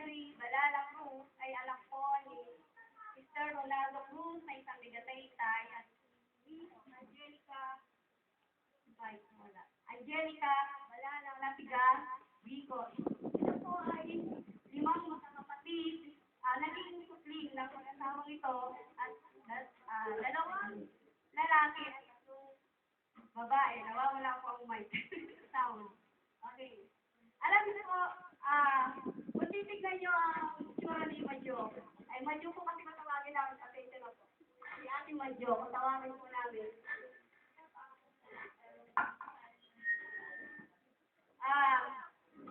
Marjorie Balala Cruz ay anak po ni Mr. Ronaldo Cruz na isang ligataytay at Miss Angelica Balala Latiga Bicol. Ito po ay limang magkakapatid, naging supling ng mag-asawang ito at dalawang lalaki at tatlong babae. Nawawala po ang mic. Sound. Okay. Alam niyo po, kung titignan niyo ang itsura ni Madyo, ay Madyo po kasi matawagin namin sa attention na po. Si Ate Madyo, kung tawagin po namin.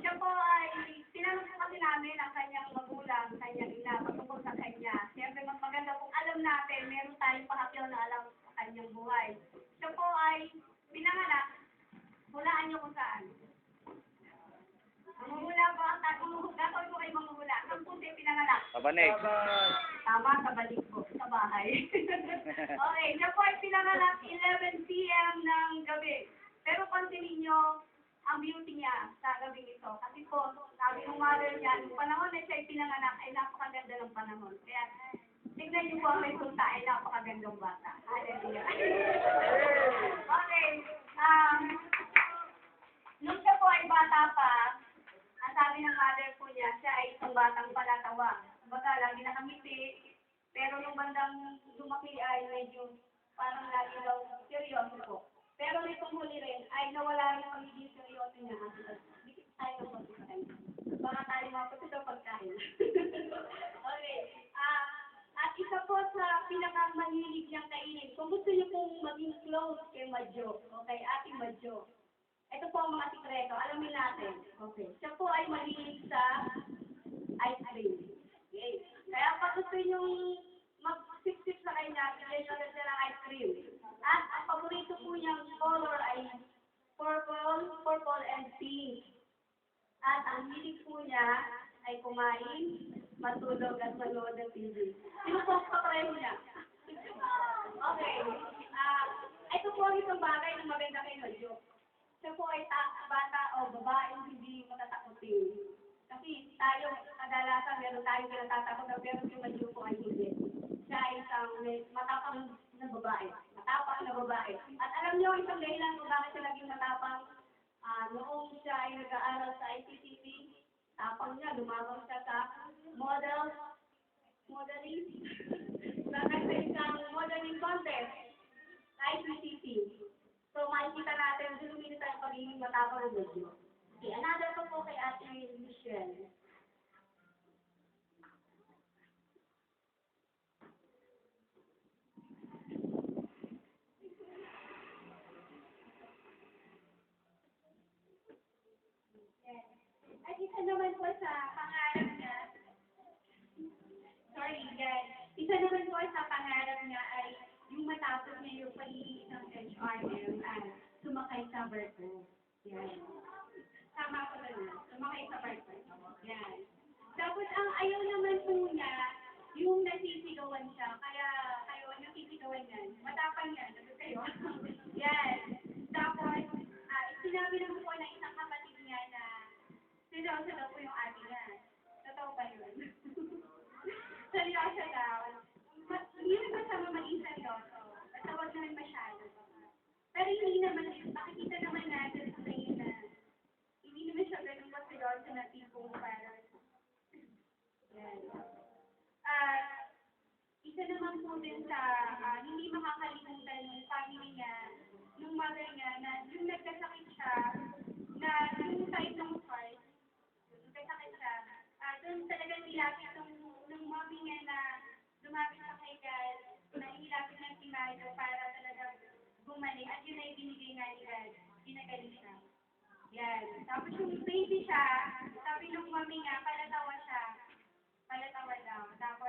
Siya po ay, tinanong po kasi namin ang kanyang magulang, kanyang ina, patungkol sa kanya. Siyempre, mas maganda kung alam natin, meron tayong pahakyaw na alam sa kanyang buhay. Siya po ay pinanganak, hulaan niyo kung saan. Mamumula po ang gagawin ko kayo mamumula. Saan po siya pinanganak? Kabanig. Tama, sa balik po, sa bahay. Okay, siya po ay pinanganak 11 p.m. ng gabi. Pero pansinin niyo ang beauty niya sa gabing ito. Kasi po, sabi ng mother niya, nung panahon na siya ay pinanganak, ay napakaganda ng panahon. Kaya, tignan niyo po ang resulta, ay napakagandang bata. Hallelujah. Okay, nung siya po ay bata pa, ang sabi ng mother po niya, siya ay isang batang palatawa. Baga, lagi nakangiti, pero nung bandang lumaki ay medyo parang lagi daw seryoso po. Pero nitong huli rin, ay nawala rin ang pagiging seryoso niya. Dikit tayo ng pagkain sa kanya. Baka tayo mapagod sa pagkain. Okay. At isa po sa pinakamahilig niyang kainin, kung gusto niyo pong maging close kay Madyo, okay, Ate Madyo, ito po ang mga sikreto, alamin natin. Okay. Siya po ay mahilig sa ice cream. Okay. Kaya pag gusto niyong mag-sip-sip sa kanya, bigyan niyo siya ng ice cream. At ang paborito po niyang color ay purple and pink. At ang hilig po niya ay kumain, matulog at manood ng TV. Sino po ang kapareho niya? Okay. Ito po ang isang bagay na maganda kay Madyo. Siya po ay bata o babaeng hindi matatakotin. Kasi tayo, kadalasan, meron tayong pinatatakot, pero si Madyo po ay hindi. Siya ay isang matapang na babae. Matapang na babae. At alam niyo, isang dahilan kung bakit siya naging matapang, noong siya ay nag-aaral sa ICTC, tapang niya, lumabang siya sa modeling, bakit sa isang modeling contest, ICTC. So, makikita natin, lumili tayo pagiging matapang ng Madyo. Okay, another po kay Ate Michelle. At isa naman po sa pangarap niya, isa naman po sa pangarap niya ay yung matapos niya yung pagiging isang HRM at sumakay sa barko. Yan. Tama ko na lang. Sumakay sa barko. Yan. Tapos ang ayaw naman po niya, yung nasisigawan siya, kaya kayo nasisigawan yan. Matapang yan. Sabi kayo. Yan. Tapos, sinabi naman po ng isang kapatid niya na seryoso daw po yung ate niya. Totoo ba yun? Seryoso daw. Hindi naman masama maging seryoso. Basta huwag naman masyado. Pero hindi naman, makikita naman natin sa tingin na hindi naman siya ganun seryoso na tipong parang yan. Isa naman po din sa hindi makakalimutan ng family niya, nung mother niya, na yung nagkasakit siya, na yung time ng heart, nagkasakit siya, doon talagang nilapit ng mommy niya na lumapit sa kay God, na inilapit ng si Mario para talagang gumaling. At yun ay binigay nga ni God. Ginagaling siya. Yan. Tapos yung baby siya, sabi ng mommy niya, palatawa siya. Palatawa daw. Tapos